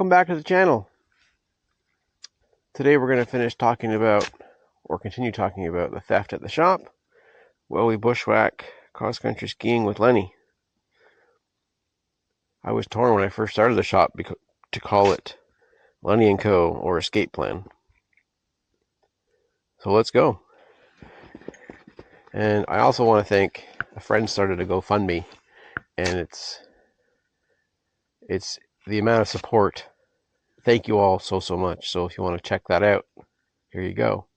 welcome back to the channel. Today we're going to finish talking about, or continue talking about, the theft at the shop while we bushwhack cross-country skiing with Lenny. I was torn when I first started the shop to call it Lenny & Co. or Escape Plan. So let's go. And I also want to thank a friend started a GoFundMe, and it's the amount of support. Thank you all so much. So if you want to check that out, here you go.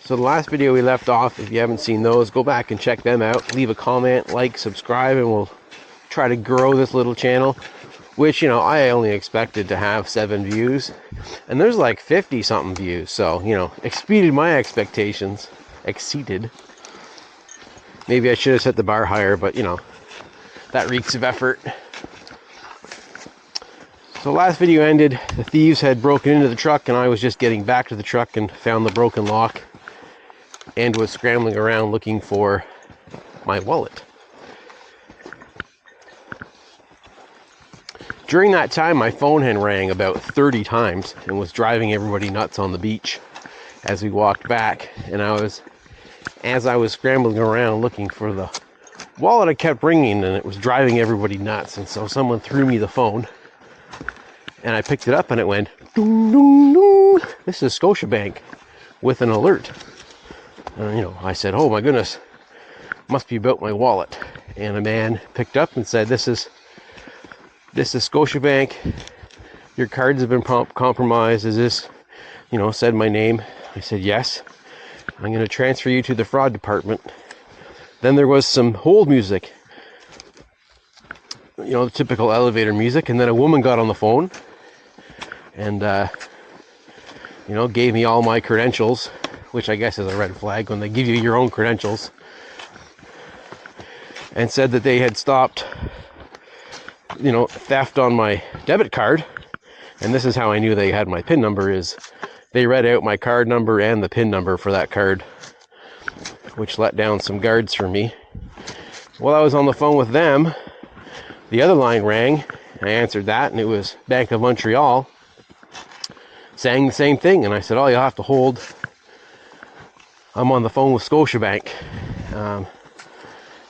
So the last video we left off, if you haven't seen those, go back and check them out. Leave a comment, like, subscribe, and we'll try to grow this little channel, which, I only expected to have 7 views, and there's like 50 something views. So, exceeded my expectations. Maybe I should have set the bar higher, but that reeks of effort. So last video ended, the thieves had broken into the truck, and I was just getting back to the truck and found the broken lock and was scrambling around looking for my wallet. During that time, my phone had rang about 30 times and was driving everybody nuts on the beach as we walked back. And as I was scrambling around looking for the wallet, it kept ringing and it was driving everybody nuts. And so someone threw me the phone and I picked it up and it went, doo, doo, doo. This is Scotiabank with an alert. And, I said, oh my goodness, must be about my wallet. And a man picked up and said, this is Scotiabank. Your cards have been compromised. Is this, said my name. I said, yes. I'm going to transfer you to the fraud department. Then there was some hold music, the typical elevator music. And then a woman got on the phone and, gave me all my credentials, which I guess is a red flag when they give you your own credentials, and said that they had stopped theft on my debit card. And this is how I knew they had my PIN number, is they read out my card number and the PIN number for that card, which let down some guards for me. While I was on the phone with them, the other line rang. I answered that, and it was Bank of Montreal saying the same thing. And I said, oh, you'll have to hold. I'm on the phone with Scotiabank.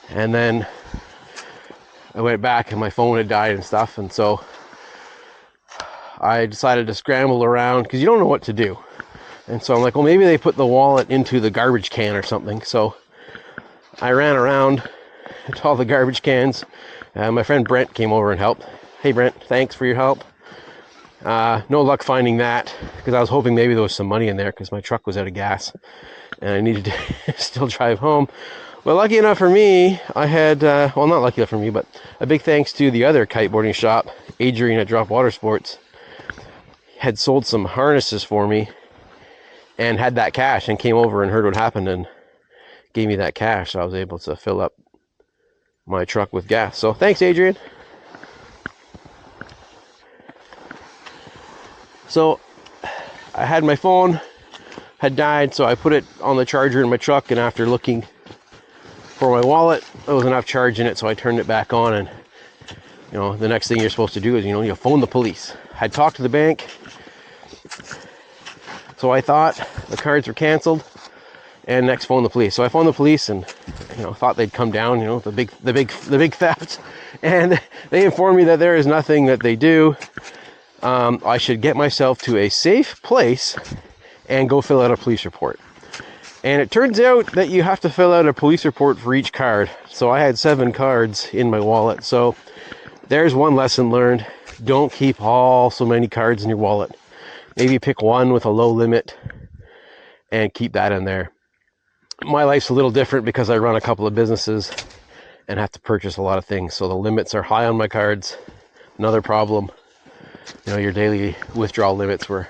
And then I went back and my phone had died and stuff, and so I decided to scramble around because you don't know what to do. And so I'm like, well, maybe they put the wallet into the garbage can or something. So I ran around to all the garbage cans. My friend Brent came over and helped. Hey Brent, thanks for your help. No luck finding that, because I was hoping maybe there was some money in there because my truck was out of gas and I needed to still drive home. Well, lucky enough for me, I had, not lucky enough for me, but a big thanks to the other kiteboarding shop, Adrian at Drop Water Sports, had sold some harnesses for me and had that cash, and came over and heard what happened and gave me that cash. So I was able to fill up my truck with gas. So thanks, Adrian. So I had my phone, had died, so I put it on the charger in my truck, and after looking for my wallet, there was enough charge in it, so I turned it back on. And the next thing you're supposed to do is you phone the police. I talked to the bank, so I thought the cards were canceled, and next phone the police. So I phoned the police and thought they'd come down, the big theft, and they informed me that there is nothing that they do. I should get myself to a safe place and go fill out a police report. And it turns out that you have to fill out a police report for each card. So I had 7 cards in my wallet. So there's one lesson learned. Don't keep so many cards in your wallet. Maybe pick one with a low limit and keep that in there. My life's a little different because I run a couple of businesses and have to purchase a lot of things. So the limits are high on my cards. Another problem, your daily withdrawal limits were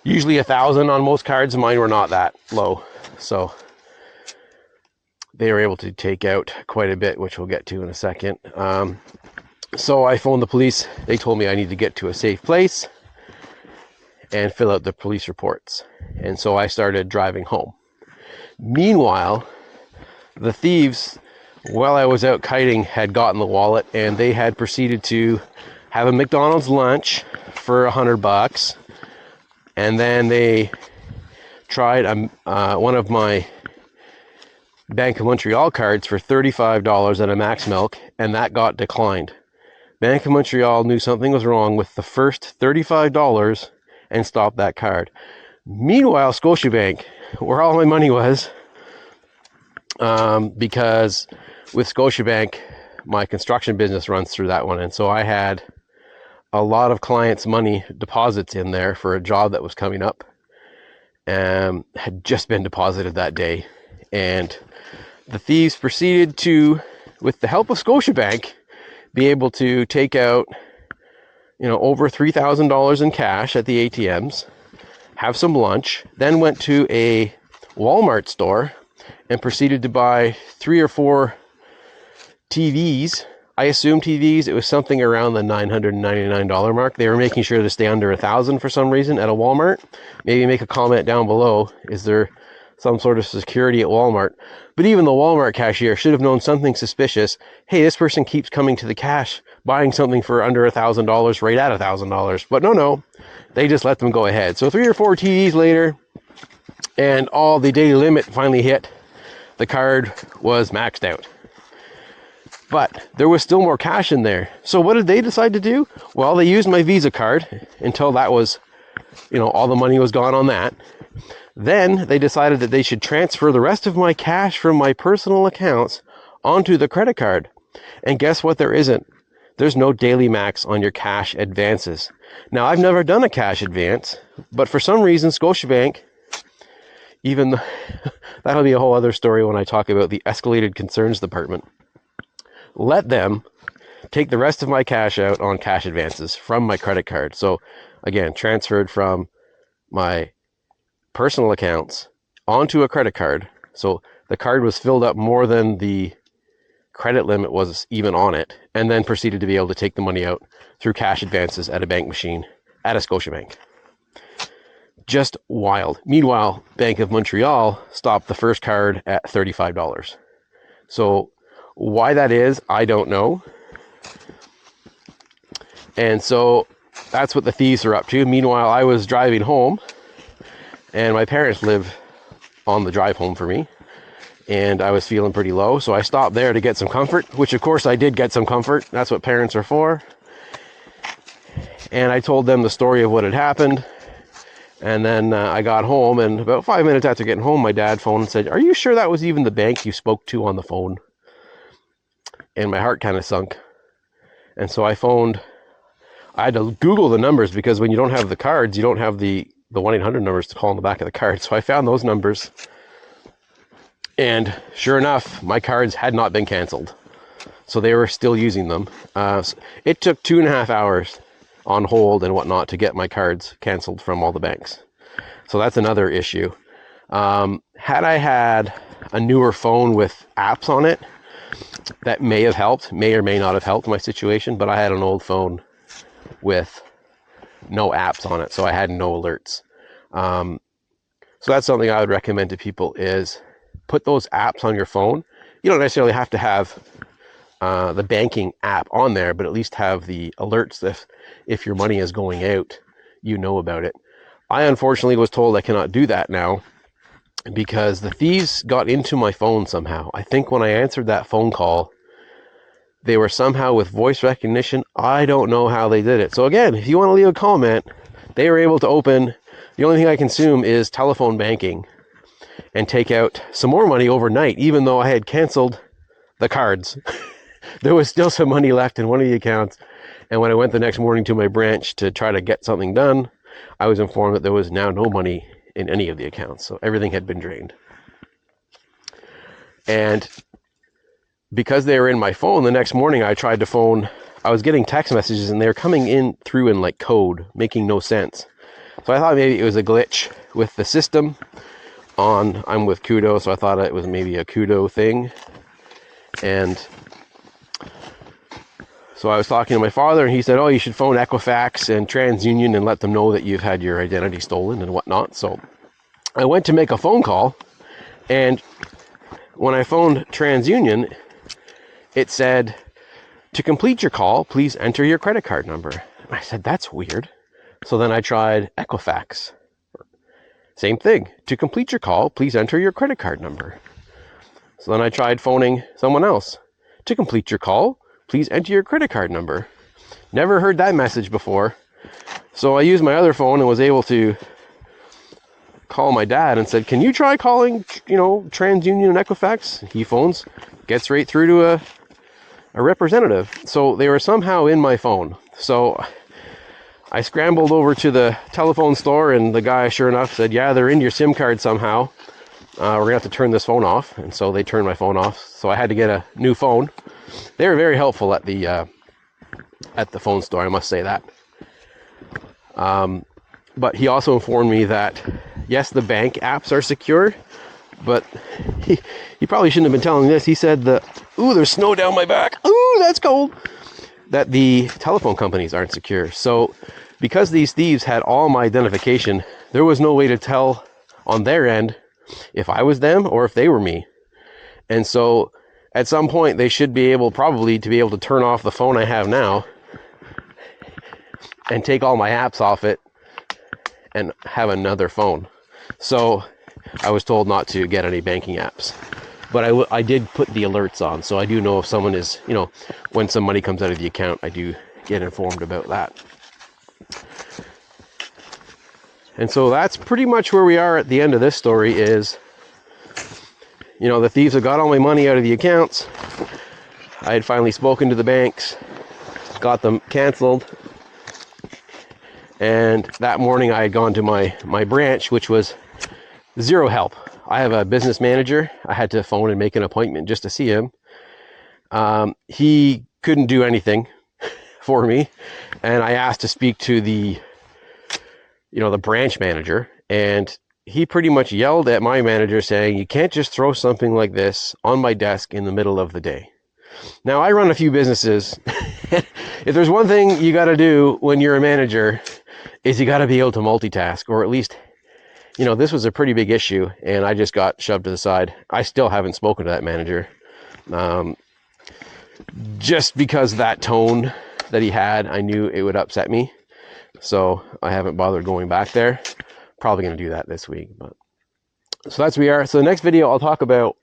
usually 1,000 on most cards. Mine were not that low. So they were able to take out quite a bit, which we'll get to in a second. So I phoned the police. They told me I need to get to a safe place. and fill out the police reports. And so I started driving home. Meanwhile, the thieves, while I was out kiting, had gotten the wallet, and they had proceeded to have a McDonald's lunch for $100, and then they tried one of my Bank of Montreal cards for $35 at a Max Milk, and that got declined. Bank of Montreal knew something was wrong with the first $35 and stopped that card. Meanwhile, Scotiabank, where all my money was, because with Scotiabank, my construction business runs through that one, and so I had a lot of clients' money deposits in there for a job that was coming up, had just been deposited that day, and the thieves proceeded to, with the help of Scotiabank, be able to take out, over $3,000 in cash at the ATMs, have some lunch, then went to a Walmart store and proceeded to buy 3 or 4 TVs. I assume TVs. It was something around the $999 mark. They were making sure to stay under $1,000 for some reason at a Walmart. Maybe make a comment down below. Is there some sort of security at Walmart? But even the Walmart cashier should have known something suspicious. Hey, this person keeps coming to the cash, buying something for under $1,000 right at $1,000. But no, they just let them go ahead. So 3 or 4 TVs later, and all the daily limit finally hit. The card was maxed out. But there was still more cash in there. So what did they decide to do? Well, they used my Visa card until that was, all the money was gone on that. Then they decided that they should transfer the rest of my cash from my personal accounts onto the credit card. And guess what? There isn't. There's no daily max on your cash advances. Now, I've never done a cash advance, but for some reason, Scotiabank, that'll be a whole other story when I talk about the escalated concerns department, let them take the rest of my cash out on cash advances from my credit card. So again, transferred from my personal accounts onto a credit card. So the card was filled up more than the credit limit was even on it, and then proceeded to be able to take the money out through cash advances at a bank machine at a Scotiabank. Just wild. Meanwhile, Bank of Montreal stopped the first card at $35. So why that is, I don't know. And so that's what the thieves are up to. Meanwhile, I was driving home, and my parents live on the drive home for me, and I was feeling pretty low, so I stopped there to get some comfort, which of course I did get some comfort. That's what parents are for. And I told them the story of what had happened, and then I got home, and about 5 minutes after getting home, my dad phoned and said, "Are you sure that was even the bank you spoke to on the phone?" And my heart kind of sunk. And so I had to Google the numbers, because when you don't have the cards, you don't have the 1-800 numbers to call on the back of the card. So I found those numbers, and sure enough, my cards had not been canceled. So they were still using them. It took 2.5 hours on hold and whatnot to get my cards canceled from all the banks. So that's another issue. Had I had a newer phone with apps on it, that may have helped, may or may not have helped my situation, but I had an old phone with no apps on it, so I had no alerts. So that's something I would recommend to people, is put those apps on your phone. You don't necessarily have to have the banking app on there, but at least have the alerts if your money is going out, about it. I unfortunately was told I cannot do that now, because the thieves got into my phone somehow. I think when I answered that phone call, they were somehow with voice recognition. I don't know how they did it. So again, if you want to leave a comment, they were able to open, the only thing I consume is telephone banking, and take out some more money overnight, even though I had canceled the cards. There was still some money left in one of the accounts. And when I went the next morning to my branch to try to get something done, I was informed that there was now no money in any of the accounts. So everything had been drained. And because they were in my phone, the next morning I tried to phone. I was getting text messages, and they were coming in through in like code, making no sense. So I thought maybe it was a glitch with the system I'm with Kudo, so I thought it was maybe a Kudo thing. And So I was talking to my father, and he said, oh, you should phone Equifax and TransUnion and let them know that you've had your identity stolen and whatnot. So I went to make a phone call, and when I phoned TransUnion, it said, to complete your call, please enter your credit card number. And I said, that's weird. So then I tried Equifax. Same thing. To complete your call, please enter your credit card number. So then I tried phoning someone else. To complete your call, please enter your credit card number. Never heard that message before. So I used my other phone and was able to call my dad and said, can you try calling, TransUnion and Equifax? He phones, gets right through to a representative. So they were somehow in my phone. So I scrambled over to the telephone store, and the guy, sure enough, said, yeah, they're in your SIM card somehow. We're going to have to turn this phone off. And so they turned my phone off. So I had to get a new phone. They were very helpful at the phone store, I must say that. But he also informed me that, yes, the bank apps are secure, but he probably shouldn't have been telling this. He said ooh, there's snow down my back. Ooh, that's cold. That the telephone companies aren't secure. So because these thieves had all my identification, there was no way to tell on their end if I was them or if they were me. And so at some point they should be able probably to be able to turn off the phone I have now and take all my apps off it and have another phone. So I was told not to get any banking apps. But I did put the alerts on, so I do know if someone is, when some money comes out of the account, I do get informed about that. And so that's pretty much where we are at the end of this story is, the thieves have got all my money out of the accounts. I had finally spoken to the banks, got them canceled. And that morning I had gone to my branch, which was zero help. I have a business manager. I had to phone and make an appointment just to see him. He couldn't do anything for me. And I asked to speak to the branch manager. And he pretty much yelled at my manager saying, you can't just throw something like this on my desk in the middle of the day. Now, I run a few businesses. If there's one thing you got to do when you're a manager, is you got to be able to multitask, or at least this was a pretty big issue, and I just got shoved to the side. I still haven't spoken to that manager. Just because that tone that he had, I knew it would upset me. So I haven't bothered going back there. Probably going to do that this week. But so that's where we are. So the next video, I'll talk about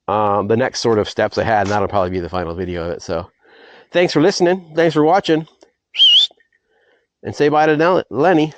the next sort of steps I had, and that'll probably be the final video of it. So thanks for listening. Thanks for watching. And say bye to Lenny.